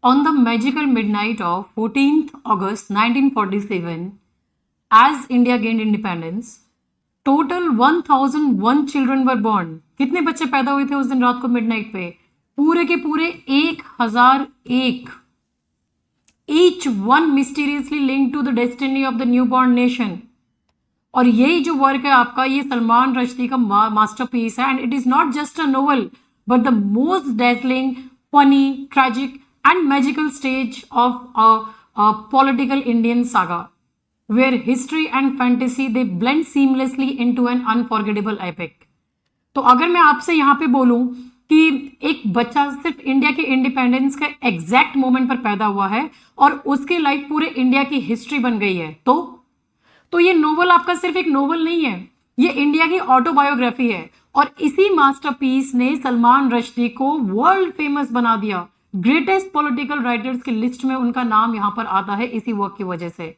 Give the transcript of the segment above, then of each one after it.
On the magical midnight of 14th August 1947, as India gained independence, total 1001 children were born. कितने बच्चे पैदा हुए थे उस दिन रात को मिडनाइट पे? पूरे के पूरे 1001, each one mysteriously linked to the destiny of the newborn nation. और यही जो वर्क है आपका, ये सलमान रश्दी का मास्टरपीस है, and it is not just a novel but the most dazzling, funny, tragic and magical stage of a political Indian saga where history and fantasy they blend seamlessly into an unforgettable epic. तो अगर मैं आपसे यहाँ पे बोलूं कि एक बच्चा सिर्फ इंडिया के इंडिपेंडेंस के एग्जैक्ट मोमेंट पर पैदा हुआ है और उसकी लाइफ पूरे इंडिया की हिस्ट्री बन गई है, तो ये नोवेल आपका सिर्फ एक नोवेल नहीं है, ये इंडिया की ऑटोबायोग्राफी है। और इसी मास्टरपीस ने सलमान रश्दी को वर्ल्ड फेमस बना दिया। ग्रेटेस्ट पॉलिटिकल राइटर्स की लिस्ट में उनका नाम यहाँ पर आता है इसी वर्क की वजह से।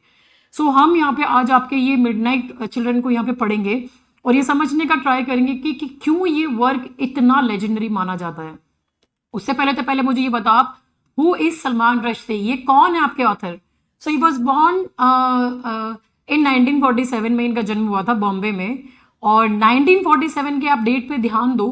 सो हम यहाँ पे आज आपके ये मिडनाइट चिल्ड्रन को यहाँ पे पढ़ेंगे और ये समझने का ट्राई करेंगे कि क्यों ये वर्क इतना लेजेंडरी माना जाता है। उससे पहले मुझे ये बता आप, हु इज सलमान रश्दी, ये कौन है आपके author? So he was born in 1947 में इनका जन्म हुआ था बॉम्बे में। और 1947 के आप डेट पे ध्यान दो,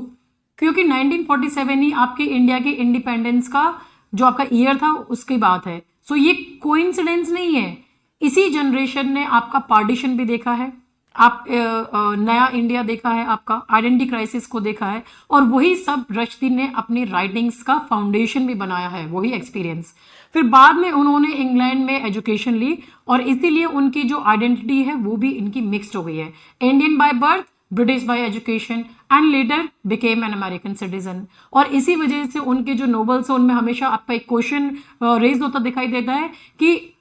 क्योंकि 1947 ही आपके इंडिया के इंडिपेंडेंस का जो आपका ईयर था उसकी बात है। सो ये कोइंसिडेंस नहीं है, इसी जनरेशन ने आपका पार्टीशन भी देखा है, आप नया इंडिया देखा है, आपका आइडेंटिटी क्राइसिस को देखा है, और वही सब रश्दी ने अपनी राइटिंग्स का फाउंडेशन भी बनाया है, वही एक्सपीरियंस। फिर बाद में उन्होंने इंग्लैंड में एजुकेशन ली और इसीलिए उनकी जो आइडेंटिटी है वो भी इनकी मिक्स्ड हो गई है, Indian by birth, British bye education and later became an American citizen. और इसी वजह से उनके जो नोवेल्स है उनमें हमेशा आपका एक क्वेश्चन रेज होता दिखाई देता है कि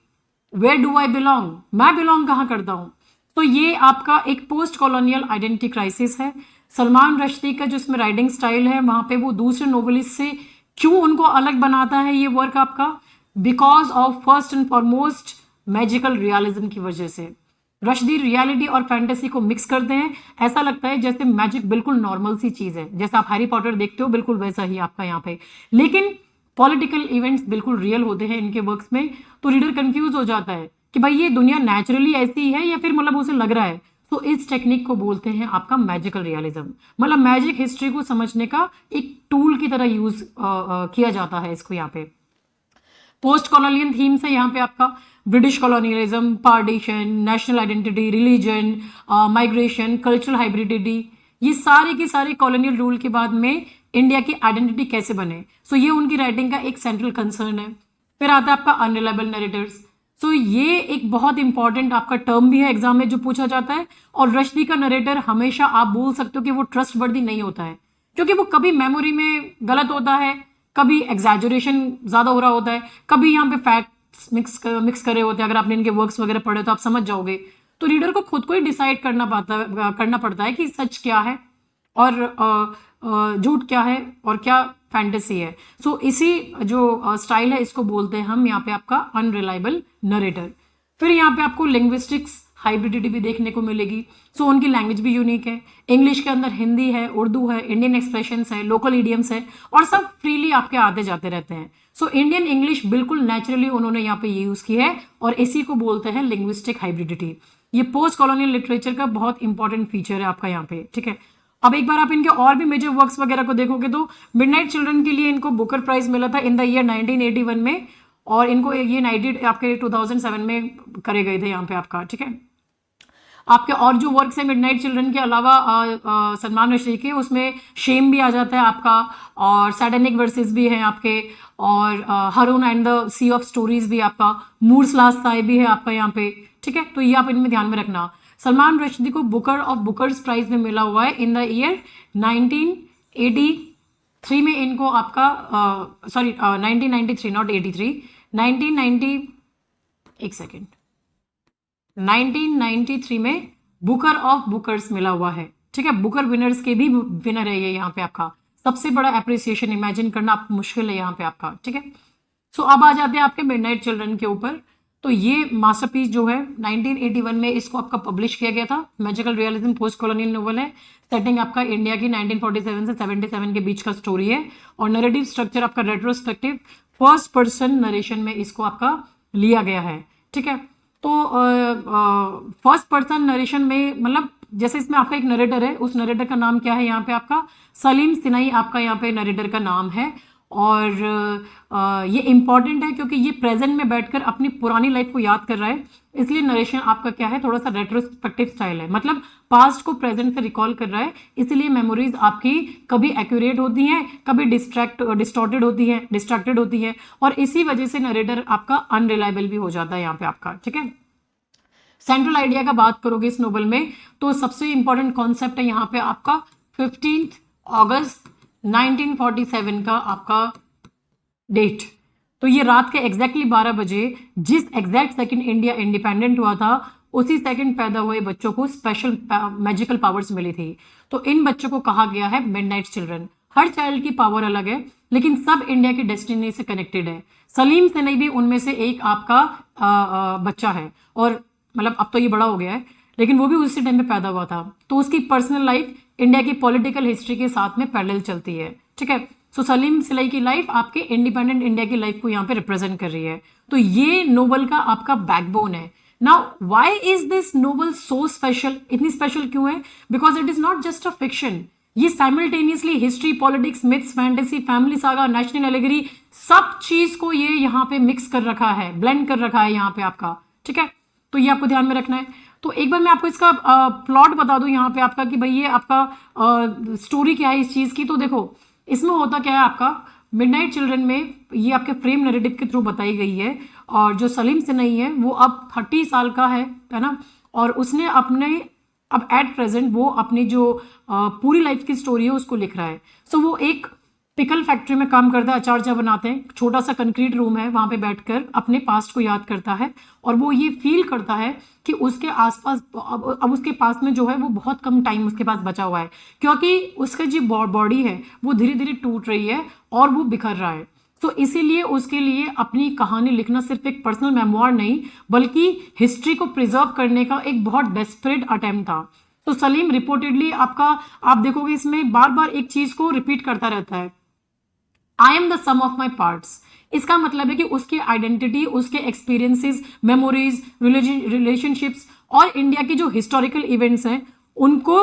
वेयर डू आई बिलोंग, मैं बिलोंग कहाँ करता हूँ। तो ये आपका एक पोस्ट कॉलोनियल आइडेंटिटी क्राइसिस है। सलमान रश्दी का जो इसमें राइटिंग स्टाइल है वहां पे वो दूसरे नोवेलिस्ट से क्यों उनको अलग बनाता है ये वर्क आपका, because of first and foremost magical realism की वजह से। रश्दी रियलिटी और फैंटेसी को मिक्स करते हैं, ऐसा लगता है जैसे मैजिक बिल्कुल नॉर्मल सी चीज है, जैसे आप हैरी पॉटर देखते हो बिल्कुल वैसा ही आपका यहाँ पे, लेकिन पॉलिटिकल इवेंट्स बिल्कुल रियल होते हैं इनके वर्क्स में। तो रीडर कंफ्यूज हो जाता है कि भाई ये दुनिया नेचुरली ऐसी है या फिर मतलब उसे लग रहा है। तो इस टेक्निक को बोलते हैं आपका मैजिकल रियलिज्म, मतलब मैजिक हिस्ट्री को समझने का एक टूल की तरह यूज किया जाता है इसको यहाँ पे। पोस्ट कॉलोनियल थीम्स है यहाँ पे आपका British colonialism, partition, national identity, religion, migration, cultural hybridity, ये सारे के सारे कॉलोनियल रूल के बाद में इंडिया की आइडेंटिटी कैसे बने। सो ये उनकी राइटिंग का एक सेंट्रल कंसर्न है। फिर आता है आपका अनरिलायबल नरेटर्स। सो ये एक बहुत इंपॉर्टेंट आपका टर्म भी है एग्जाम में जो पूछा जाता है। और रश्दी का नरेटर हमेशा आप बोल सकते हो कि वो ट्रस्टवर्दी नहीं होता है, क्योंकि वो कभी मेमोरी में गलत होता है, कभी एग्जैजुरेशन ज्यादा हो रहा होता है, कभी यहाँ पे फैक्ट्स मिक्स करे होते हैं। अगर आपने इनके वर्क्स वगैरह पढ़े तो आप समझ जाओगे। तो रीडर को खुद को ही डिसाइड करना पड़ता है कि सच क्या है और झूठ क्या है और क्या फैंटेसी है। सो इसी जो स्टाइल है इसको बोलते हैं हम यहाँ पे आपका अनरिलायबल नरेटर। फिर यहाँ पे आपको लिंग्विस्टिक्स हाइब्रिडिटी भी देखने को मिलेगी। सो उनकी लैंग्वेज भी यूनिक है, इंग्लिश के अंदर हिंदी है, उर्दू है, इंडियन एक्सप्रेशंस है, लोकल इडियम्स है, और सब फ्रीली आपके आते जाते रहते हैं। सो इंडियन इंग्लिश बिल्कुल नेचुरली उन्होंने यहाँ पे यूज की है और इसी को बोलते हैं लिंग्विस्टिक हाइब्रिडिटी। ये पोस्ट कॉलोनियल लिटरेचर का बहुत इंपॉर्टेंट फीचर है आपका यहाँ पे, ठीक है। अब एक बार आप इनके और भी मेजर वर्क्स वगैरह को देखोगे तो मिडनाइट चिल्ड्रन के लिए इनको बुकर प्राइज मिला था इन द ईयर 1981 में, और इनको ये 90 आपके 2007 में करे गए थे यहाँ पे आपका, ठीक है। आपके और जो वर्क्स है मिडनाइट चिल्ड्रन के अलावा सलमान रश्दी के, उसमें शेम भी आ जाता है आपका, और सैटेनिक वर्सेस भी हैं आपके, और Haroun and the sea of stories भी आपका, मूर्स लास्ट साई भी है आपका यहाँ पे, ठीक है। तो ये आप इनमें ध्यान में रखना। सलमान रश्दी को बुकर ऑफ बुकर्स प्राइज में मिला हुआ है इन द ईयर 1983 में इनको आपका 1993 नॉट 83, 1993 में बुकर ऑफ बुकर्स मिला हुआ है, ठीक है। बुकर विनर्स के भी विनर है ये यहाँ पे आपका। सबसे बड़ा अप्रिसिएशन इमेजिन करना आपको मुश्किल है यहाँ पे आपका, ठीक है। सो अब आ जाते हैं आपके मिडनाइट चिल्ड्रन के ऊपर। तो ये मास्टरपीस जो है 1981 में इसको आपका पब्लिश किया गया था। Magical realism post colonial novel है, सेटिंग आपका इंडिया की 1947 से 77 के बीच का स्टोरी है, और नैरेटिव स्ट्रक्चर आपका रेट्रोस्पेक्टिव फर्स्ट पर्सन नरेशन में इसको आपका लिया गया है, ठीक है। तो फर्स्ट पर्सन नरेशन में मतलब जैसे इसमें आपका एक नरेटर है, उस नरेटर का नाम क्या है यहाँ पे आपका सलीम सिनाई आपका यहाँ पे नरेटर का नाम है। और ये इंपॉर्टेंट है क्योंकि ये प्रेजेंट में बैठकर अपनी पुरानी लाइफ को याद कर रहा है, इसलिए नरेशन आपका क्या है थोड़ा सा रेट्रोस्पेक्टिव स्टाइल है, मतलब पास्ट को प्रेजेंट से रिकॉल कर रहा है, इसलिए मेमोरीज आपकी कभी एक्यूरेट होती हैं, कभी डिस्टॉर्टेड होती है और इसी वजह से नरेटर आपका अनरिलायबल भी हो जाता है यहाँ पे आपका, ठीक है। सेंट्रल आइडिया का बात करोगे इस नोवेल में तो सबसे इंपॉर्टेंट कॉन्सेप्ट है यहाँ पे आपका 15 अगस्त 1947 का आपका डेट। तो ये रात के एग्जैक्टली 12 बजे जिस एग्जैक्ट सेकंड इंडिया इंडिपेंडेंट हुआ था उसी सेकंड पैदा हुए बच्चों को स्पेशल मैजिकल पावर्स मिली थी। तो इन बच्चों को कहा गया है मिडनाइट चिल्ड्रन। हर चाइल्ड की पावर अलग है लेकिन सब इंडिया की डेस्टिनी से कनेक्टेड है। सलीम सिनाई भी उनमें से एक आपका बच्चा है और मतलब अब तो ये बड़ा हो गया है लेकिन वो भी उसी टाइम पे पैदा हुआ था। तो उसकी पर्सनल लाइफ इंडिया की पॉलिटिकल हिस्ट्री के साथ में पैरेलल चलती है, ठीक है। सो सलीम सिनाई की लाइफ आपके इंडिपेंडेंट इंडिया की लाइफ को यहाँ पे रिप्रेजेंट कर रही है। तो ये नोवेल का आपका बैकबोन है। Now why is this novel so special? इतनी स्पेशल क्यों है? Because it is not just a fiction, ये simultaneously history, politics, myths, fantasy, family saga, national allegory सब चीज को ये यहाँ पे मिक्स कर रखा है, ब्लेंड कर रखा है यहाँ पे आपका, ठीक है। तो ये आपको ध्यान में रखना है। तो एक बार मैं आपको इसका प्लॉट बता दूं यहाँ पे आपका कि भाई ये आपका स्टोरी क्या है इस चीज की। तो देखो इसमें होता क्या है आपका मिडनाइट चिल्ड्रन में ये आपके फ्रेम नैरेटिव के थ्रू बताई गई है और जो सलीम सिनाई है वो अब 30 साल का है ना। और उसने अपने अब एट प्रेजेंट वो अपनी जो पूरी लाइफ की स्टोरी है उसको लिख रहा है। सो वो एक पिकल फैक्ट्री में काम करता है, अचार बनाते हैं, छोटा सा कंक्रीट रूम है, वहां पे बैठकर अपने पास्ट को याद करता है और वो ये फील करता है कि उसके आसपास अब उसके पास में जो है वो बहुत कम टाइम उसके पास बचा हुआ है क्योंकि उसका जो बॉडी है वो धीरे धीरे टूट रही है और वो बिखर रहा है। तो इसीलिए उसके लिए अपनी कहानी लिखना सिर्फ एक पर्सनल मेमोir नहीं बल्कि हिस्ट्री को प्रिजर्व करने का एक बहुत डेस्परेट अटेम्प्ट था। तो सलीम रिपोर्टेडली आपका आप देखोगे इसमें बार बार एक चीज को रिपीट करता रहता है, I am the sum of my parts. इसका मतलब है कि उसकी आइडेंटिटी, उसके एक्सपीरियंसेस, मेमोरीज, रिलेशनशिप्स और इंडिया के जो हिस्टोरिकल इवेंट्स हैं उनको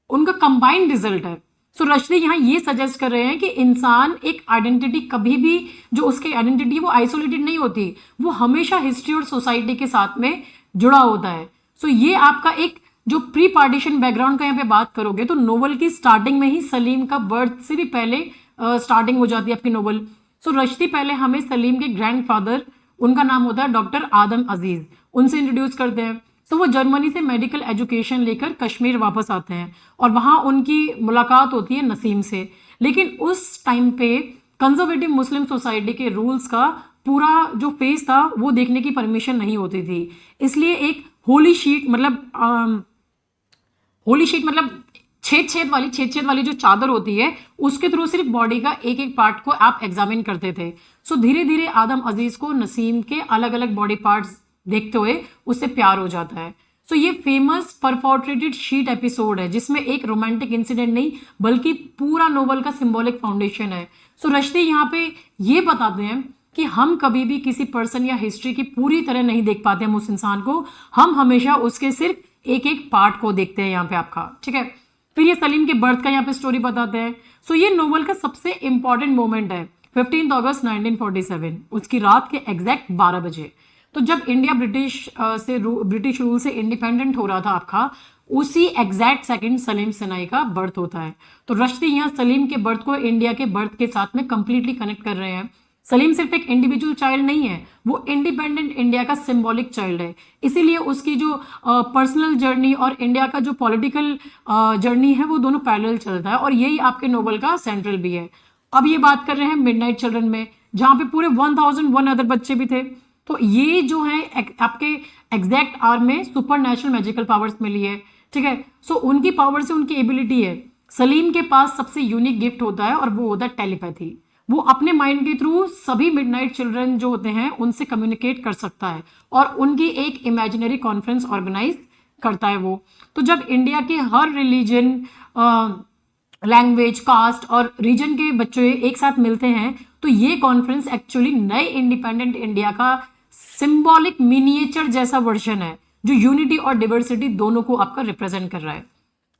उनका कंबाइंड रिजल्ट है। सो रश्दी यहाँ ये सजेस्ट कर रहे हैं कि इंसान एक आइडेंटिटी कभी भी जो उसकी आइडेंटिटी वो आइसोलेटेड नहीं होती, वो हमेशा हिस्ट्री और सोसाइटी के साथ में जुड़ा होता है। सो ये आपका एक जो प्री पार्टीशन बैकग्राउंड का यहाँ पे बात करोगे तो नोवेल की स्टार्टिंग में ही सलीम का बर्थ से भी पहले स्टार्टिंग हो जाती है आपकी नोवेल। सो रश्दी पहले हमें सलीम के ग्रैंडफादर, उनका नाम होता है डॉक्टर आदम अजीज, उनसे इंट्रोड्यूस करते हैं। सो वो जर्मनी से मेडिकल एजुकेशन लेकर कश्मीर वापस आते हैं और वहां उनकी मुलाकात होती है नसीम से। लेकिन उस टाइम पे कंजर्वेटिव मुस्लिम सोसाइटी के रूल्स का पूरा जो फेस था वो देखने की परमिशन नहीं होती थी, इसलिए एक होली शीट मतलब छेद वाली जो चादर होती है उसके थ्रू सिर्फ बॉडी का एक एक पार्ट को आप एग्जामिन करते थे। सो धीरे धीरे आदम अजीज को नसीम के अलग अलग बॉडी पार्ट्स देखते हुए उससे प्यार हो जाता है। सो ये फेमस परफॉर्ट्रेटेड शीट एपिसोड है जिसमें एक रोमांटिक इंसिडेंट नहीं बल्कि पूरा नोवेल का सिंबॉलिक फाउंडेशन है। सो रश्दी यहाँ पे ये बताते हैं कि हम कभी भी किसी पर्सन या हिस्ट्री की पूरी तरह नहीं देख पाते हम उस इंसान को, हम हमेशा उसके सिर्फ एक एक पार्ट को देखते हैं यहाँ पे आपका, ठीक है। फिर ये सलीम के बर्थ का यहाँ पे स्टोरी बताते हैं। सो ये नोवेल का सबसे इंपॉर्टेंट मोमेंट है 15 अगस्त 1947, उसकी रात के एग्जैक्ट 12 बजे। तो जब इंडिया ब्रिटिश रूल से इंडिपेंडेंट हो रहा था आपका, उसी एग्जैक्ट सेकंड सलीम सिनाई का बर्थ होता है। तो रश्दी यहाँ सलीम के बर्थ को इंडिया के बर्थ के साथ में कंप्लीटली कनेक्ट कर रहे हैं। सलीम सिर्फ एक इंडिविजुअल चाइल्ड नहीं है, वो इंडिपेंडेंट इंडिया का सिंबॉलिक चाइल्ड है, इसीलिए उसकी जो पर्सनल जर्नी और इंडिया का जो पॉलिटिकल जर्नी है वो दोनों पैरेलल चलता है और यही आपके नोवेल का सेंट्रल भी है। अब ये बात कर रहे हैं मिडनाइट चिल्ड्रन में जहाँ पे पूरे 1001 अदर बच्चे भी थे। तो ये जो है आपके एग्जैक्ट आर में सुपर नेचुरल मैजिकल पावर्स मिली है, ठीक है। सो उनकी पावर से उनकी एबिलिटी है। सलीम के पास सबसे यूनिक गिफ्ट होता है और वो होता है टेलीपैथी। वो अपने माइंड के थ्रू सभी मिडनाइट चिल्ड्रन जो होते हैं उनसे कम्युनिकेट कर सकता है और उनकी एक इमेजिनरी कॉन्फ्रेंस ऑर्गेनाइज करता है वो। तो जब इंडिया के हर रिलीजन लैंग्वेज, कास्ट और रीजन के बच्चे एक साथ मिलते हैं, तो ये कॉन्फ्रेंस एक्चुअली नए इंडिपेंडेंट इंडिया का सिंबॉलिक मिनिएचर जैसा वर्जन है, जो यूनिटी और डिवर्सिटी दोनों को आपका रिप्रेजेंट कर रहा है।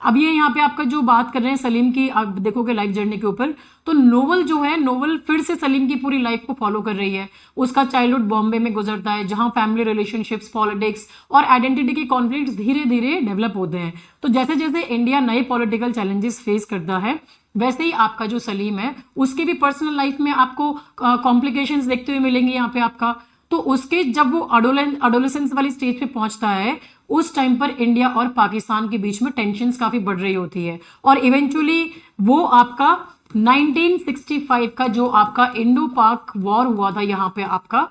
अब ये यहाँ पे आपका जो बात कर रहे हैं सलीम की, आप देखोगे लाइफ जर्नी के ऊपर, तो नोवेल जो है, नोवेल फिर से सलीम की पूरी लाइफ को फॉलो कर रही है। उसका चाइल्डहुड बॉम्बे में गुजरता है, जहां फैमिली रिलेशनशिप्स, पॉलिटिक्स और आइडेंटिटी के कॉन्फ्लिक्ट्स धीरे धीरे डेवलप होते हैं। तो जैसे जैसे इंडिया नए पॉलिटिकल चैलेंजेस फेस करता है, वैसे ही आपका जो सलीम है उसके भी पर्सनल लाइफ में आपको कॉम्प्लिकेशंस देखते हुए मिलेंगे यहाँ पे आपका। तो उसके जब वो अडोलेसेंस वाली स्टेज पे पहुंचता है, उस टाइम पर इंडिया और पाकिस्तान के बीच में टेंशन्स काफी बढ़ रही होती है, और इवेंचुअली वो आपका 1965 का जो आपका इंडो पाक वॉर हुआ था यहाँ पे आपका,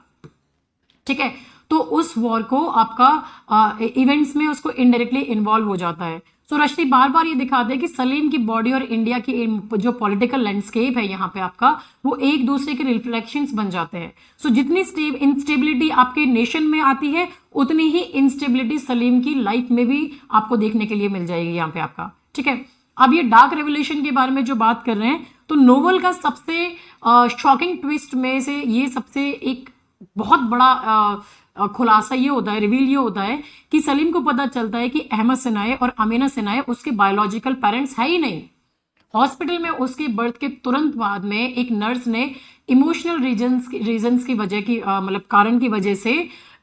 ठीक है, तो उस वॉर को आपका इवेंट्स में उसको इनडायरेक्टली इन्वॉल्व हो जाता है। सो रश्दी बार बार ये दिखाते हैं कि सलीम की बॉडी और इंडिया की जो पॉलिटिकल लैंडस्केप है यहाँ पे आपका, वो एक दूसरे के रिफ्लेक्शंस बन जाते हैं। सो जितनी इंस्टेबिलिटी आपके नेशन में आती है, उतनी ही इंस्टेबिलिटी सलीम की लाइफ में भी आपको देखने के लिए मिल जाएगी यहाँ पे आपका, ठीक है। अब ये डार्क रेवोल्यूशन के बारे में जो बात कर रहे हैं, तो नोवेल का सबसे शॉकिंग ट्विस्ट में से ये सबसे एक बहुत बड़ा खुलासा ये होता है, रिवील ये होता है कि सलीम को पता चलता है कि अहमद सिनाए और अमीना सिनाए उसके बायोलॉजिकल पेरेंट्स है ही नहीं। हॉस्पिटल में उसके बर्थ के तुरंत बाद में एक नर्स ने इमोशनल रीजंस की वजह की मतलब कारण की वजह से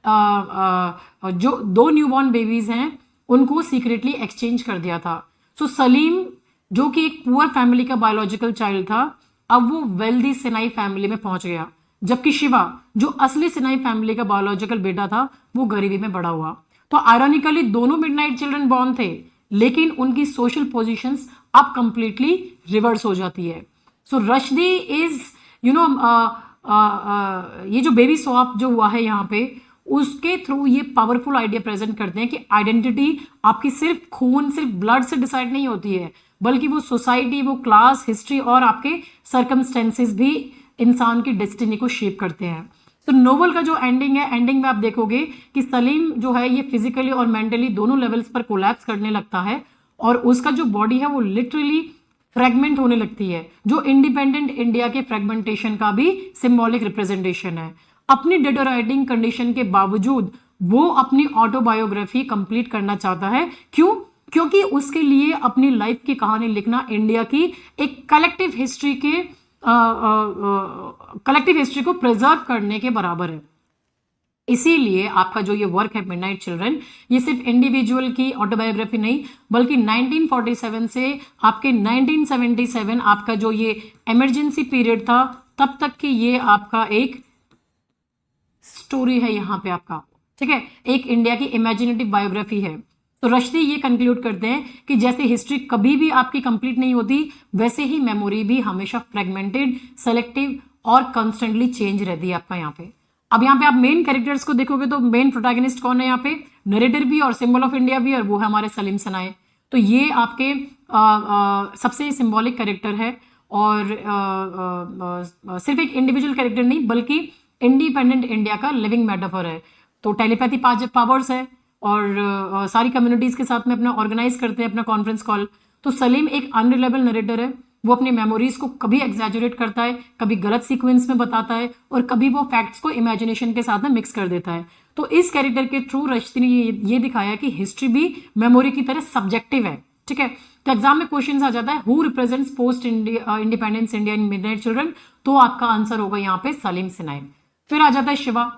जो 2 न्यूबॉर्न बेबीज हैं उनको सीक्रेटली एक्सचेंज कर दिया था। सो सलीम जो कि एक पुअर फैमिली का बायोलॉजिकल चाइल्ड था, अब वो वेल्दी सिनाई फैमिली में पहुंच गया, जबकि शिवा जो असली सिनाई फैमिली का बायोलॉजिकल बेटा था, वो गरीबी में बड़ा हुआ। तो आयरॉनिकली दोनों मिडनाइट चिल्ड्रन बॉर्न थे, लेकिन उनकी सोशल पोजीशंस अब कंप्लीटली रिवर्स हो जाती है। सो रश्दी इज यू नो ये जो बेबी स्वैप जो हुआ है यहाँ पे, उसके थ्रू ये पावरफुल आइडिया प्रेजेंट करते हैं कि आइडेंटिटी आपकी सिर्फ खून, सिर्फ ब्लड से डिसाइड नहीं होती है, बल्कि वो सोसाइटी, वो क्लास, हिस्ट्री और आपके सर्कमस्टेंसेस भी इंसान की डेस्टिनी को शेप करते हैं। तो नोवेल का जो एंडिंग है, एंडिंग में आप देखोगे कि सलीम जो है ये फिजिकली और मेंटली दोनों लेवल्स पर कोलैप्स करने लगता है, और उसका जो बॉडी है वो लिटरली फ्रेगमेंट होने लगती है, जो इंडिपेंडेंट इंडिया के फ्रेगमेंटेशन का भी सिंबॉलिक रिप्रेजेंटेशन है। अपनी डिटोरेटिंग कंडीशन के बावजूद वो अपनी ऑटोबायोग्राफी कंप्लीट करना चाहता है। क्यों? क्योंकि उसके लिए अपनी लाइफ की कहानी लिखना इंडिया की एक कलेक्टिव हिस्ट्री को प्रिजर्व करने के बराबर है। इसीलिए आपका जो ये वर्क है मिडनाइट चिल्ड्रन, ये सिर्फ इंडिविजुअल की ऑटोबायोग्राफी नहीं, बल्कि 1947 से आपके 1977 आपका जो ये इमरजेंसी पीरियड था, तब तक की ये आपका एक स्टोरी है यहाँ पे आपका, ठीक है, एक इंडिया की इमेजिनेटिव बायोग्राफी है। तो रश्दी ये कंक्लूड करते हैं कि जैसे हिस्ट्री कभी भी आपकी कंप्लीट नहीं होती, वैसे ही मेमोरी भी हमेशा फ्रेगमेंटेड, सेलेक्टिव और कॉन्स्टेंटली चेंज रहती है आपका यहाँ पे। अब यहाँ पे आप मेन कैरेक्टर्स को देखोगे तो मेन प्रोटैगनिस्ट कौन है यहाँ पे? नरेटर भी और सिंबल ऑफ इंडिया भी, और वो है हमारे सलीम सनाए। तो ये आपके सबसे सिंबॉलिक कैरेक्टर है, और सिर्फ एक इंडिविजुअल कैरेक्टर नहीं, बल्कि इंडिपेंडेंट इंडिया का लिविंग मेटाफर है। तो टेलीपैथी पावर्स है, और सारी कम्युनिटीज के साथ में अपना ऑर्गेनाइज करते हैं अपना कॉन्फ्रेंस कॉल। तो सलीम एक अनरिलायबल नरेटर है, वो अपनी मेमोरीज को कभी एग्जैजरेट करता है, कभी गलत सीक्वेंस में बताता है, और कभी वो फैक्ट्स को इमेजिनेशन के साथ में मिक्स कर देता है। तो इस कैरेक्टर के थ्रू रश्दी ने ये दिखाया कि हिस्ट्री भी मेमोरी की तरह सब्जेक्टिव है, ठीक है। तो एग्जाम में क्वेश्चन आ जाता है who represents post independence India in midnight children, तो आपका आंसर होगा यहाँ पे सलीम सनाए। फिर आ जाता है शिवा।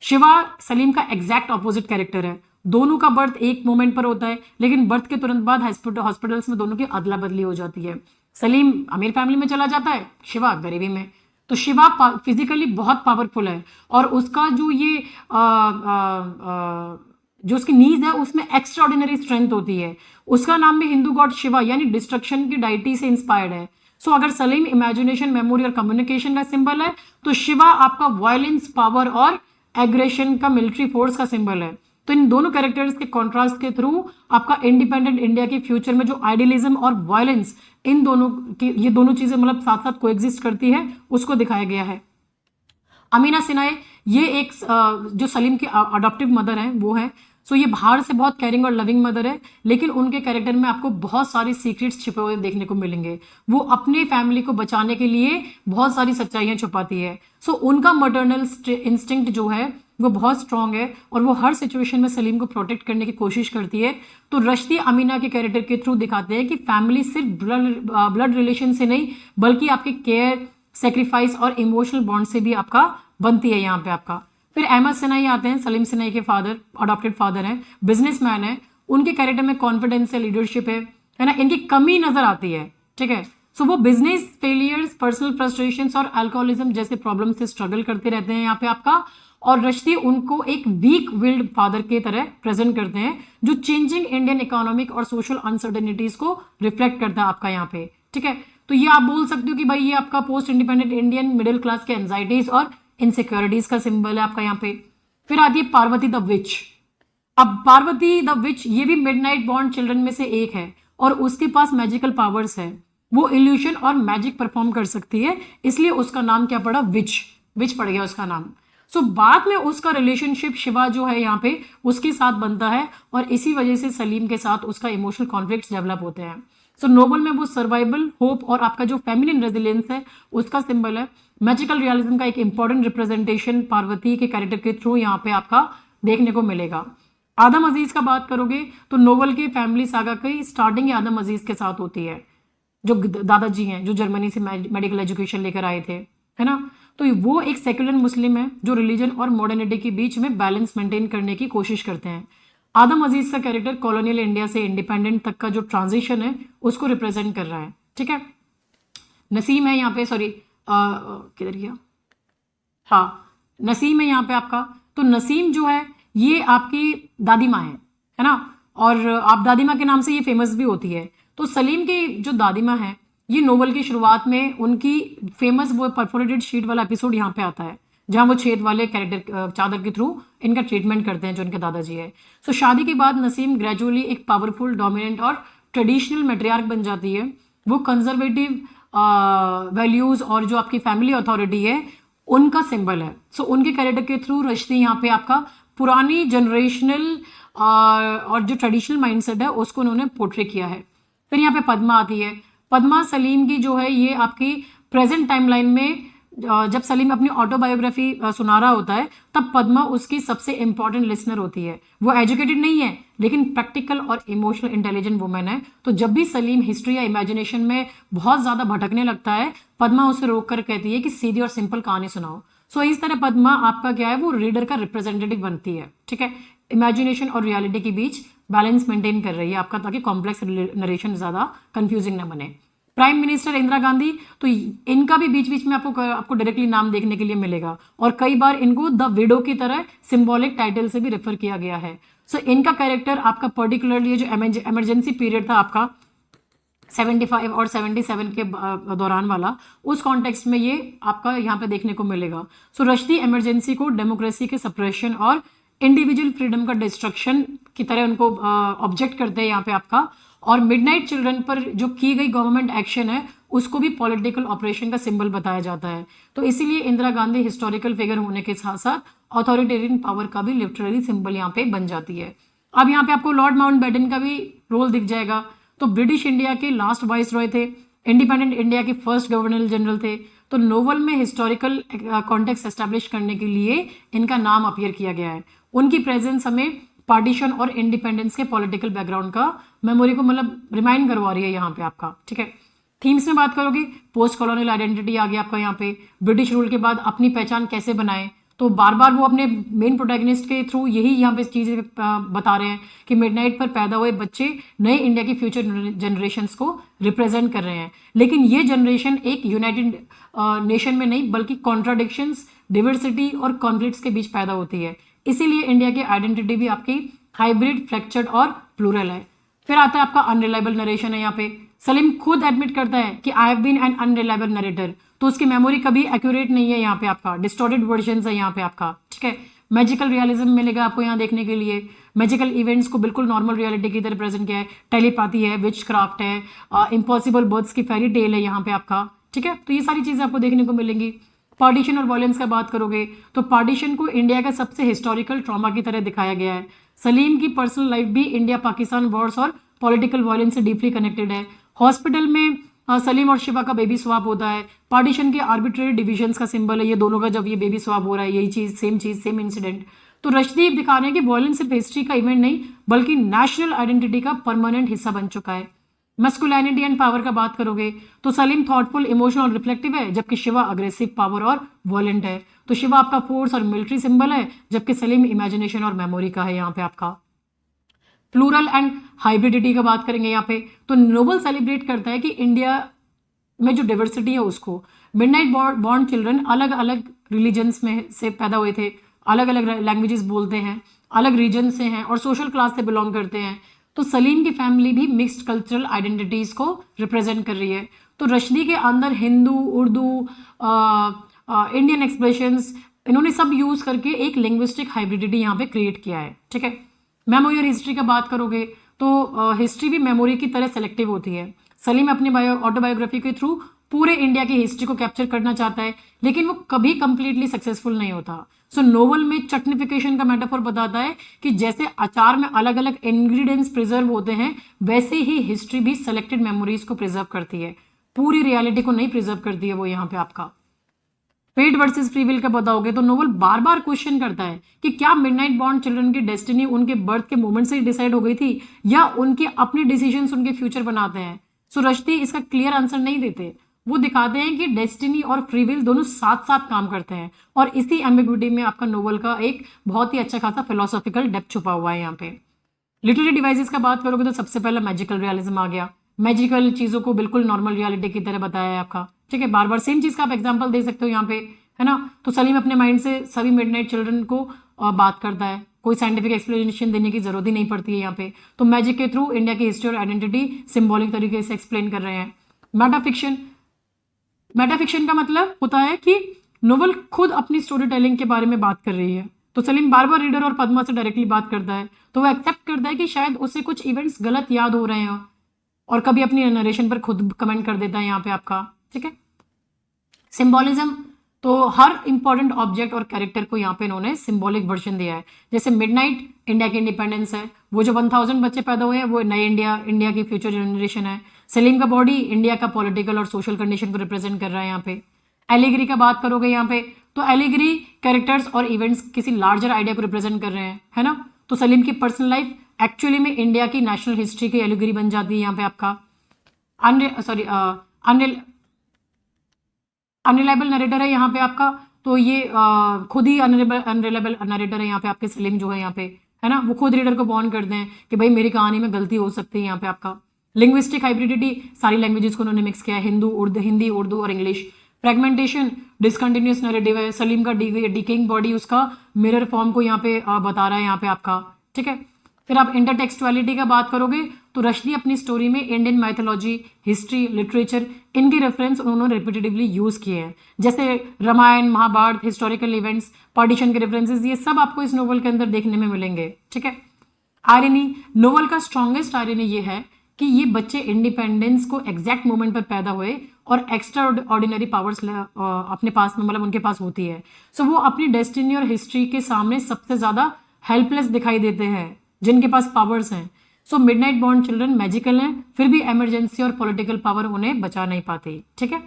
शिवा सलीम का एग्जैक्ट ऑपोजिट कैरेक्टर है। दोनों का बर्थ एक मोमेंट पर होता है, लेकिन बर्थ के तुरंत बाद हॉस्पिटल्स में दोनों की अदला बदली हो जाती है। सलीम अमीर फैमिली में चला जाता है, शिवा गरीबी में। तो शिवा फिजिकली बहुत पावरफुल है, और उसका जो ये जो उसकी नीज है उसमें एक्स्ट्राऑर्डिनरी स्ट्रेंथ होती है। उसका नाम भी हिंदू गॉड शिवा यानी डिस्ट्रक्शन की डाइटी से इंस्पायर्ड है। सो अगर सलीम इमेजिनेशन, मेमोरी और कम्युनिकेशन का सिंबल है, तो शिवा आपका वायलेंस, पावर और एग्रेशन का मिलिट्री फोर्स का सिंबल है। तो इन दोनों कैरेक्टर्स के कॉन्ट्रास्ट के थ्रू आपका इंडिपेंडेंट इंडिया के फ्यूचर में जो आइडियलिज्म और वायलेंस, इन दोनों की ये दोनों चीजें मतलब साथ साथ कोएग्जिस्ट करती है, उसको दिखाया गया है। अमीना सिनाए ये एक जो सलीम की अडॉप्टिव मदर है वो है। सो ये बाहर से बहुत केयरिंग और लविंग मदर है, लेकिन उनके कैरेक्टर में आपको बहुत सारे सीक्रेट्स छिपे हुए देखने को मिलेंगे। वो अपने फैमिली को बचाने के लिए बहुत सारी सच्चाइयां छुपाती है। सो उनका मटर्नल इंस्टिंक्ट जो है वो बहुत स्ट्रांग है और वो हर सिचुएशन में सलीम को प्रोटेक्ट करने की कोशिश करती है। तो रश्दी अमीना के कैरेक्टर के थ्रू दिखाते हैं कि फैमिली सिर्फ ब्लड रिलेशन से नहीं बल्कि आपके केयर, सेक्रीफाइस और इमोशनल बॉन्ड से भी आपका बनती है यहाँ पे आपका। फिर अहमद सिनाई आते हैं, सलीम सिनाई के फादर, अडॉप्टेड फादर हैं, बिजनेसमैन है। उनके कैरेक्टर में कॉन्फिडेंस है, लीडरशिप है ना, इनकी कमी नजर आती है। ठीक है, सो वो बिजनेस फेलियर्स, पर्सनल फ्रस्ट्रेशंस और अल्कोहलिज्म जैसे प्रॉब्लम से स्ट्रगल करते रहते हैं यहाँ पे आपका। और रश्दी उनको एक वीक विल्ड फादर के तरह प्रेजेंट करते हैं जो चेंजिंग इंडियन इकोनॉमिक और सोशल अनसर्टेनिटीज को रिफ्लेक्ट करता है आपका यहाँ पे। ठीक है, तो ये आप बोल सकते हो कि भाई ये आपका post independent Indian middle class के एंजाइटीज और इनसिक्योरिटीज का सिंबल है आपका यहाँ पे। फिर आती है पार्वती द विच। अब पार्वती द विच ये भी मिडनाइट बॉर्न चिल्ड्रन में से एक है और उसके पास मैजिकल पावर्स है। वो इल्यूशन और मैजिक परफॉर्म कर सकती है, इसलिए उसका नाम क्या पड़ा, विच, विच पड़ गया उसका नाम। सो बाद में उसका रिलेशनशिप शिवा जो है यहाँ पे उसके साथ बनता है और इसी वजह से सलीम के साथ उसका इमोशनल कॉन्फ्लिक्ट डेवलप होते हैं। सो नोवेल में वो सर्वाइवल, होप और आपका जो फेमिनिन रेजिलियंस है उसका सिंबल है। मैजिकल रियलिज्म का एक इंपॉर्टेंट रिप्रेजेंटेशन पार्वती के कैरेक्टर के थ्रू यहाँ पे आपका देखने को मिलेगा। आदम अजीज का बात करोगे तो नोवेल के फैमिली सागा की स्टार्टिंग आदम अजीज के साथ होती है, जो दादाजी हैं जो जर्मनी से मेडिकल एजुकेशन लेकर आए थे, है ना। तो वो एक सेक्युलर मुस्लिम है जो रिलीजन और मॉडर्निटी के बीच में बैलेंस मेंटेन करने की कोशिश करते हैं। आदम अजीज का कैरेक्टर कॉलोनियल इंडिया से इंडिपेंडेंट तक का जो ट्रांजिशन है उसको रिप्रेजेंट कर रहा है। ठीक है, नसीम है यहाँ पे, सॉरी किधर गया, हाँ नसीम है यहाँ पे आपका। तो नसीम जो है ये आपकी दादी माँ है ना, और आप दादी माँ के नाम से ये फेमस भी होती है। तो सलीम की जो दादी माँ है ये नोवेल की शुरुआत में उनकी फेमस वो परफोरेटेड शीट वाला एपिसोड यहाँ पे आता है जहां वो छेद वाले कैरेक्टर चादर के थ्रू इनका ट्रीटमेंट करते हैं जो इनके दादाजी है। सो शादी के बाद नसीम ग्रेजुअली एक पावरफुल, डोमिनेंट और ट्रेडिशनल मैट्रियार्क बन जाती है। वो कंजर्वेटिव वैल्यूज और जो आपकी फैमिली अथॉरिटी है उनका सिंबल है। सो उनके कैरेक्टर के थ्रू रश्दी यहाँ पे आपका पुरानी जनरेशनल और जो ट्रेडिशनल माइंडसेट है उसको उन्होंने पोर्ट्रे किया है। फिर यहाँ पे पद्मा आती है। पद्मा सलीम की जो है ये आपकी प्रेजेंट टाइमलाइन में जब सलीम अपनी ऑटोबायोग्राफी सुना रहा होता है तब पद्मा उसकी सबसे इंपॉर्टेंट लिसनर होती है। वो एजुकेटेड नहीं है लेकिन प्रैक्टिकल और इमोशनल इंटेलिजेंट वुमेन है। तो जब भी सलीम हिस्ट्री या इमेजिनेशन में बहुत ज्यादा भटकने लगता है पद्मा उसे रोक कर कहती है कि सीधी और सिंपल कहानी सुनाओ। सो इस तरह पद्मा आपका क्या है, वो रीडर का रिप्रेजेंटेटिव बनती है। ठीक है, इमेजिनेशन और रियलिटी के बीच बैलेंस मेंटेन कर रही है आपका, ताकि कॉम्प्लेक्स नरेशन ज्यादा कंफ्यूजिंग ना बने। प्राइम मिनिस्टर इंदिरा गांधी, तो इनका भी बीच बीच में आपको डायरेक्टली नाम देखने के लिए मिलेगा और कई बार इनको द विडो की तरह सिंबॉलिक टाइटल से भी रेफर किया गया है। सो इनका कैरेक्टर आपका पर्टिकुलरली जो इमरजेंसी पीरियड था आपका 75 और 77 के दौरान वाला, उस कॉन्टेक्स्ट में ये आपका यहाँ पे देखने को मिलेगा। सो रश्दी इमरजेंसी को डेमोक्रेसी के सप्रेशन और इंडिविजुअल फ्रीडम का डिस्ट्रक्शन की तरह उनको ऑब्जेक्ट करते हैं यहाँ पे आपका। और मिडनाइट चिल्ड्रन पर जो की गई गवर्नमेंट एक्शन है उसको भी पॉलिटिकल ऑपरेशन का सिंबल बताया जाता है। तो इसीलिए इंदिरा गांधी हिस्टोरिकल फिगर होने के साथ साथ ऑथोरिटेरियन पावर का भी लिटररी सिंबल यहाँ पे बन जाती है। अब यहाँ पे आपको लॉर्ड माउंटबेटन का भी रोल दिख जाएगा। तो ब्रिटिश इंडिया के लास्ट वाइस रॉय थे, इंडिपेंडेंट इंडिया के फर्स्ट गवर्नर जनरल थे। तो नोवेल में हिस्टोरिकल कॉन्टेक्स्ट एस्टेब्लिश करने के लिए इनका नाम अपीयर किया गया है। उनकी प्रेजेंस हमें पार्टीशन और इंडिपेंडेंस के पॉलिटिकल बैकग्राउंड का मेमोरी को मतलब रिमाइंड करवा रही है यहाँ पे आपका। ठीक है, थीम्स में बात करोगे पोस्ट कॉलोनियल आइडेंटिटी आ गया आपका यहाँ पे, ब्रिटिश रूल के बाद अपनी पहचान कैसे बनाएं। तो बार बार वो अपने मेन प्रोटैगनिस्ट के थ्रू यही यहाँ पे चीजें बता रहे हैं कि मिडनाइट पर पैदा हुए बच्चे नए इंडिया की फ्यूचर जनरेशंस को रिप्रेजेंट कर रहे हैं। लेकिन ये जनरेशन एक यूनाइटेड नेशन में नहीं बल्कि कॉन्ट्राडिक्शंस, डिवर्सिटी और कॉन्फ्लिक्ट्स के बीच पैदा होती है। इसीलिए इंडिया की आइडेंटिटी भी आपकी हाइब्रिड, फ्रैक्चर्ड और प्लूरल है। फिर आता है आपका अनरिलायबल नरेशन है यहाँ पे। सलीम खुद एडमिट करता है कि I have been an unreliable narrator. तो उसकी मेमोरी कभी एक्यूरेट नहीं है यहाँ पे आपका, डिस्टॉर्टेड वर्जन है यहाँ पे आपका। ठीक है, मैजिकल रियलिज्म मिलेगा आपको यहाँ देखने के लिए। मैजिकल इवेंट्स को बिल्कुल नॉर्मल रियलिटी की तरह प्रेजेंट किया है। टेलीपैथी है, विच क्राफ्ट है, इम्पॉसिबल बर्ड्स की फेरी टेल है यहाँ पे आपका। ठीक है, तो ये सारी चीजें आपको देखने को मिलेंगी। पार्टीशन और वायलेंस का बात करोगे तो पार्टीशन को इंडिया का सबसे हिस्टोरिकल ट्रॉमा की तरह दिखाया गया है। सलीम की पर्सनल लाइफ भी इंडिया पाकिस्तान वॉर्स और पॉलिटिकल वायलेंस से डीपली कनेक्टेड है। हॉस्पिटल में सलीम और शिवा का बेबी स्वैप होता है। पार्टीशन के आर्बिट्रेरी डिविजन्स का सिंबल है ये दोनों का, जब ये बेबी स्वैप हो रहा है, यही चीज सेम इंसिडेंट। तो रशदीप दिखा रहे हैं कि वायलेंस सिर्फ हिस्ट्री का इवेंट नहीं बल्कि नेशनल आइडेंटिटी का परमानेंट हिस्सा बन चुका है। मस्कुलिनिटी एंड पावर का बात करोगे तो सलीम थॉटफुल, इमोशनल और रिफ्लेक्टिव है, जबकि शिवा अग्रेसिव, पावर और वॉलेंट है। तो शिवा आपका फोर्स और मिलिट्री सिंबल है, जबकि सलीम इमेजिनेशन और मेमोरी का है यहाँ पे आपका। प्लूरल एंड हाइब्रिडिटी का बात करेंगे यहाँ पे तो नोबल सेलिब्रेट करता है कि इंडिया में जो डाइवर्सिटी है उसको। मिडनाइट बॉर्न चिल्ड्रन अलग अलग रिलीजन्स में से पैदा हुए थे, अलग अलग लैंग्वेजेस बोलते हैं, अलग रीजन से हैं और सोशल क्लास से बिलोंग करते हैं। तो सलीम की फैमिली भी मिक्स्ड कल्चरल आइडेंटिटीज को रिप्रेजेंट कर रही है। तो रशदी के अंदर हिंदू, उर्दू, इंडियन एक्सप्रेशंस, इन्होंने सब यूज करके एक लिंग्विस्टिक हाइब्रिडिटी यहाँ पे क्रिएट किया है। ठीक है, मेमोरी और हिस्ट्री का बात करोगे तो हिस्ट्री भी मेमोरी की तरह सेलेक्टिव होती है। सलीम अपनी ऑटोबायोग्राफी के थ्रू पूरे इंडिया की हिस्ट्री को कैप्चर करना चाहता है, लेकिन वो कभी कंप्लीटली सक्सेसफुल नहीं होता। सो नोवेल में चटनिफिकेशन का मेटाफोर बताता है कि जैसे अचार में अलग अलग इंग्रेडिएंट्स प्रिजर्व होते हैं, वैसे ही हिस्ट्री भी सेलेक्टेड मेमोरीज को प्रिजर्व करती है, पूरी रियलिटी को नहीं प्रिजर्व करती है वो यहाँ पे आपका। फेट वर्सेस फ्री विल का बताओगे तो नोवेल बार बार क्वेश्चन करता है कि क्या मिडनाइट बॉर्न चिल्ड्रन की डेस्टिनी उनके बर्थ के मोमेंट से ही डिसाइड हो गई थी या उनके अपने डिसीजंस उनके फ्यूचर बनाते हैं। सो रश्दी इसका क्लियर आंसर नहीं देते, वो दिखाते हैं कि डेस्टिनी और फ्री विल दोनों साथ साथ काम करते हैं और इसी एम्बिग्विटी में आपका नोवेल का एक बहुत ही अच्छा खासा फिलोसॉफिकल डेप्थ छुपा हुआ है यहाँ पे। लिटरेरी डिवाइसेस का बात करोगे तो सबसे पहला मैजिकल रियलिज्म आ गया। मैजिकल चीजों को बिल्कुल नॉर्मल रियलिटी की तरह बताया है आपका। ठीक है, बार बार सेम चीज का आप एग्जांपल दे सकते हो यहाँ पे, है ना। तो सलीम अपने माइंड से सभी मिडनाइट चिल्ड्रन को बात करता है, कोई साइंटिफिक एक्सप्लेनेशन देने की जरूरत ही नहीं पड़ती है यहाँ पे। तो मैजिक के थ्रू इंडिया की हिस्ट्री और आइडेंटिटी सिंबॉलिक तरीके से एक्सप्लेन कर रहे हैं। मेटाफिक्शन का मतलब होता है कि नोवेल खुद अपनी स्टोरी टेलिंग के बारे में बात कर रही है। तो सलीम बार बार रीडर और पद्मा से डायरेक्टली बात करता है, तो वो एक्सेप्ट करता है कि शायद उसे कुछ इवेंट्स गलत याद हो रहे हैं और कभी अपनी नरेशन पर खुद कमेंट कर देता है यहाँ पे आपका। ठीक है, सिंबॉलिज्म तो हर इंपॉर्टेंट ऑब्जेक्ट और कैरेक्टर को यहाँ पे इन्होंने सिंबॉलिक वर्जन दिया है। जैसे मिडनाइट इंडिया की इंडिपेंडेंस है, वो जो 1000 बच्चे पैदा हुए हैं वो नए इंडिया की फ्यूचर जनरेशन है। सलीम का बॉडी इंडिया का पॉलिटिकल और सोशल कंडीशन को रिप्रेजेंट कर रहा है यहाँ पे। एलिगरी का बात करोगे यहाँ पे तो एलिगरी कैरेक्टर्स और इवेंट्स किसी लार्जर आइडिया को रिप्रेजेंट कर रहे हैं, है ना। तो सलीम की पर्सनल लाइफ एक्चुअली में इंडिया की नेशनल हिस्ट्री की एलिगरी बन जाती है यहाँ पे आपका। अनरिलायबल नरेटर है यहाँ पे आपका, तो ये खुद ही अनरिलायबल नरेटर है यहाँ पे आपके सलीम जो है यहाँ पे, है ना। वो खुद रीडर को वार्न करते हैं कि भाई मेरी कहानी में गलती हो सकती है यहाँ पे आपका। लिंग्विस्टिक हाइब्रिडिटी, सारी लैंग्वेजेस को उन्होंने मिक्स किया है, हिंदी, उर्दू और इंग्लिश। फ्रेगमेंटेशन, डिसकंटिन्यूस नैरेटिव है, सलीम का डिकेइंग बॉडी उसका मिरर फॉर्म को यहाँ पे बता रहा है यहाँ पे आपका। ठीक है, फिर आप इंटरटेक्सुअलिटी का बात करोगे तो रश्दी अपनी स्टोरी में इंडियन माइथोलॉजी, हिस्ट्री, लिटरेचर, इनके रेफरेंस उन्होंने रिपीटेटिवली यूज किए हैं। जैसे Ramayana, Mahabharata, historical events, partition के रेफरेंसेस, ये सब आपको इस नोवेल के अंदर देखने में मिलेंगे। ठीक है, आयरनी, नोवेल का स्ट्रॉन्गेस्ट आयरनी ये है कि ये बच्चे इंडिपेंडेंस को एग्जैक्ट मोमेंट पर पैदा हुए और एक्स्ट्रा ऑर्डिनरी पावर्स अपने पास में, मतलब उनके पास होती है। सो वो अपनी डेस्टिनी और हिस्ट्री के सामने सबसे ज्यादा हेल्पलेस दिखाई देते हैं जिनके पास पावर्स हैं। सो मिडनाइट बॉर्न चिल्ड्रन मैजिकल हैं, फिर भी इमरजेंसी और पॉलिटिकल पावर उन्हें बचा नहीं पाती। ठीक है,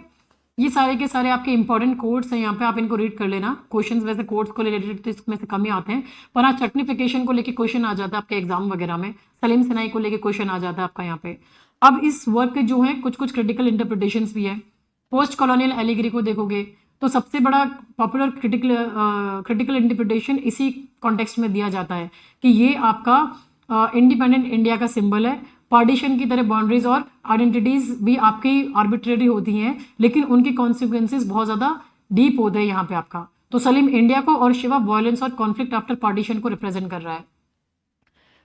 ये सारे के सारे आपके इंपॉर्टेंट कोड्स हैं यहाँ पे, आप इनको रीड कर लेना। क्वेश्चंस वैसे कोड्स को रिलेटेड तो इसमें से कम ही आते हैं, पर हाँ चटनिफिकेशन को लेके क्वेश्चन आ जाता है आपके एग्जाम वगैरह में, सलीम सिन्हाई को लेके क्वेश्चन आ जाता है आपका यहाँ पे। अब इस वर्क के जो है कुछ क्रिटिकल इंटरप्रिटेशंस भी है। पोस्ट कॉलोनियल एलिगरी को देखोगे तो सबसे बड़ा पॉपुलर क्रिटिकल इंटरप्रिटेशन इसी कॉन्टेक्स्ट में दिया जाता है कि ये आपका इंडिपेंडेंट इंडिया का सिंबल है। पार्टीशन की तरह बाउंड्रीज और आइडेंटिटीज भी आपकी आर्बिट्रेरी होती हैं, लेकिन उनके कॉन्सिक्वेंसेस बहुत ज्यादा डीप होते हैं यहाँ पे आपका। तो सलीम इंडिया को और शिवा वायलेंस और कॉन्फ्लिक्ट आफ्टर पार्टीशन को रिप्रेजेंट कर रहा है।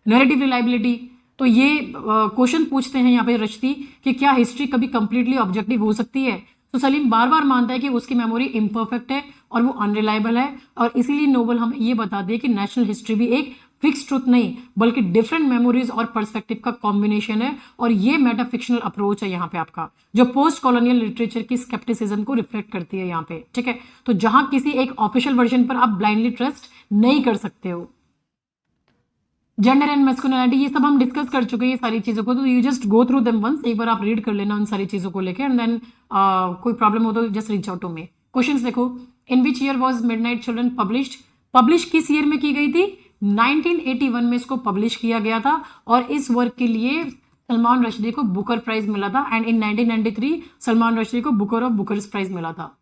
नैरेटिव रिलायबिलिटी, तो ये क्वेश्चन पूछते हैं यहाँ पे रश्दी कि क्या हिस्ट्री कभी कंप्लीटली ऑब्जेक्टिव हो सकती है। तो सलीम बार बार मानता है कि उसकी मेमोरी इम्परफेक्ट है और वो अनरिलायबल है, और इसीलिए नोवेल हमें ये बताती है कि नेशनल हिस्ट्री भी एक फिक्स ट्रुथ नहीं बल्कि डिफरेंट मेमोरीज और पर्सपेक्टिव का कॉम्बिनेशन है, और ये मेटाफिक्शनल अप्रोच है यहाँ पे आपका, जो पोस्ट कॉलोनियल लिटरेचर की स्केप्टिसिज्म को रिफ्लेक्ट करती है यहाँ पे, ठीक है। तो जहां किसी एक ऑफिशियल वर्जन पर आप ब्लाइंडली ट्रस्ट नहीं कर सकते हो। जेंडर एंड मैस्कुलिनिटी ये सब हम डिस्कस कर चुके हैं ये सारी चीजों को, तो you just go through them once, एक बार आप रीड कर लेना उन सारी चीजों को लेकर, एंड देन कोई प्रॉब्लम हो तो just reach out to me. Questions देखो, in which year was midnight children published? Publish किस ईयर में की गई थी? 1981 में इसको पब्लिश किया गया था, और इस वर्क के लिए सलमान रश्दी को बुकर प्राइज मिला था, एंड इन 1993 सलमान रश्दी को बुकर ऑफ बुकर्स प्राइज मिला था।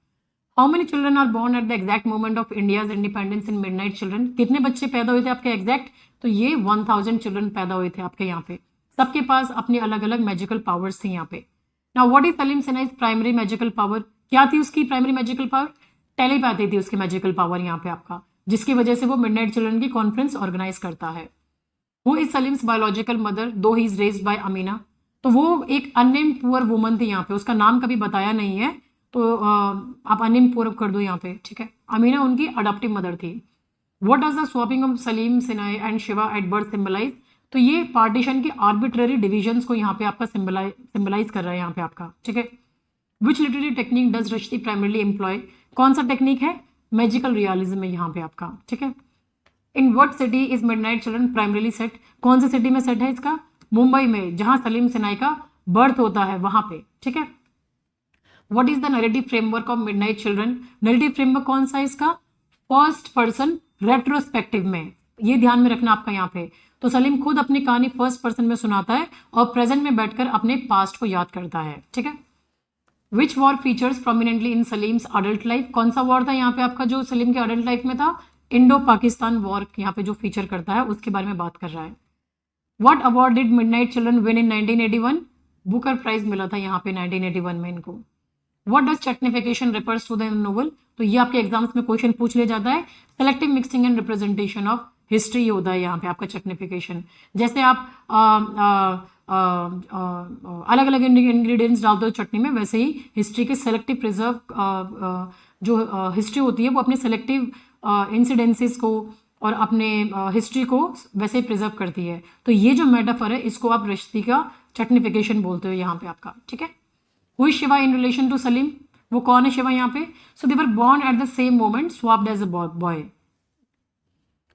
How many children are born at the exact moment of India's independence in midnight children? कितने बच्चे पैदा हुए थे आपके एग्जैक्ट? तो ये 1000 चिल्ड्रन पैदा हुए थे आपके यहाँ पे। सबके पास अपनी अलग अलग मैजिकल पावर्स थी यहाँ पे। Now what is Saleem Sinai's primary magical power? क्या थी उसकी प्राइमरी मैजिकल पावर? टेलीपैथी थी उसकी मैजिकल पावर यहाँ पे आपका, जिसकी वजह से वो मिडनाइट चिल्ड्रन की कॉन्फ्रेंस ऑर्गेनाइज करता है। Who is Saleem's biological mother though he is raised by Amina? तो वो एक अननेम्ड पुअर वुमन थी यहाँ पे, उसका नाम कभी बताया नहीं है, तो आप अननेम्ड पुअर कर दो यहाँ पे, ठीक है। अमीना उनकी अडॉप्टिव मदर थी। What does the swapping of Saleem Sinha and Shiva at birth symbolise? तो ये पार्टीशन की आर्बिट्ररी डिविजन्स को यहाँ पे आपका सिंबलाइज कर रहा है यहाँ पे आपका, ठीक है। Which literary technique does Rushdie primarily employ? कौन सा टेक्निक है? मैजिकल रियलिज्म है यहाँ पे आपका, ठीक है। In what city is midnight children primarily set? कौन सी सिटी में सेट है इसका? मुंबई में, जहां सलीम सिन्हा का बर्थ होता है वहां पे, ठीक है। What is the narrative framework of midnight children? Narrative framework कौन सा है इसका? फर्स्ट पर्सन रेट्रोस्पेक्टिव में, ये ध्यान में रखना आपका यहाँ पे। तो सलीम खुद अपनी कहानी फर्स्ट पर्सन में सुनाता है और प्रेजेंट में बैठकर अपने पास्ट को याद करता है, ठीक है। विच वॉर फीचर्स प्रोमिनेंटली इन सलीम्स अडल्ट लाइफ? कौन सा वॉर था यहाँ पे आपका जो सलीम के अडल्ट लाइफ में था? इंडो पाकिस्तान वॉर यहाँ पे जो फीचर करता है उसके बारे में बात कर रहा है। What award did midnight children win in 1981? Booker prize मिला था यहाँ पे 1981 में इनको। What does chutnification refers to the novel? तो ये आपके एग्जाम्स में क्वेश्चन पूछ लिया जाता है। Selective mixing and representation of history होता है यहाँ पे आपका चटनिफिकेशन। जैसे आप अलग अलग इंग्रेडिएंट्स डालते हो चटनी में, वैसे ही हिस्ट्री के सेलेक्टिव प्रिजर्व जो हिस्ट्री होती है वो अपने सेलेक्टिव इंसिडेंसेस को और अपने हिस्ट्री को वैसे ही प्रिजर्व करती है। तो ये जो मेटाफर है इसको आप रश्दी का चटनिफिकेशन बोलते हो यहाँ पे आपका, ठीक है। Who is Shiva in relation to Saleem? वो कौन है शिवा यहाँ पे? So they were born at the same moment, swapped as a boy.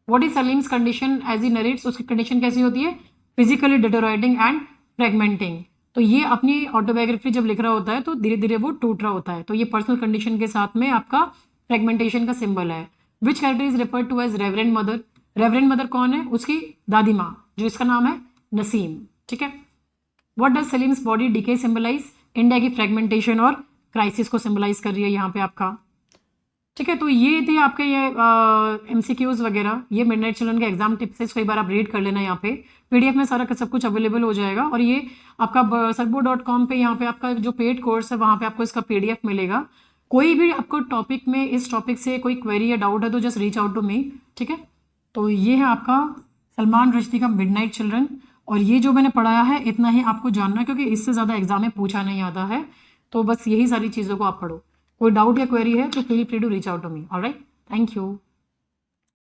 What is Saleem's condition as he narrates? उसकी कंडीशन कैसी होती है? Physically deteriorating and fragmenting. तो ये अपनी ऑटोबायोग्राफी जब लिख रहा होता है तो धीरे धीरे वो टूट रहा होता है, तो ये पर्सनल कंडीशन के साथ में आपका फ्रेगमेंटेशन का सिंबल है। Which character is referred to as reverend mother? Reverend mother कौन है? उसकी दादी माँ, जो इसका नाम है नसीम, ठीक है। What does Saleem's body decay symbolise? India की फ्रेगमेंटेशन और क्राइसिस को सिंबलाइज कर रही है यहाँ पे आपका, ठीक है। तो ये थे आपके ये एमसीक्यूज वगैरह, ये मिडनाइट चिल्ड्रन के एग्जाम टिप्स है, कई बार आप रीड कर लेना। यहाँ पे पीडीएफ में सारा सब कुछ अवेलेबल हो जाएगा, और ये आपका sarbo.com पे यहाँ पे आपका जो पेड कोर्स है वहाँ पे आपको इसका पीडीएफ मिलेगा। कोई भी आपको टॉपिक में इस टॉपिक से कोई क्वेरी या डाउट है तो just reach out to me, ठीक है। तो ये है आपका सलमान रश्दी का मिडनाइट चिल्ड्रन, और ये जो मैंने पढ़ाया है इतना ही आपको जानना है, क्योंकि इससे ज़्यादा एग्जाम में पूछा नहीं आता है। तो बस यही सारी चीज़ों को आप पढ़ो। कोई डाउट या क्वेरी है तो feel free to reach out to me. Alright, thank you.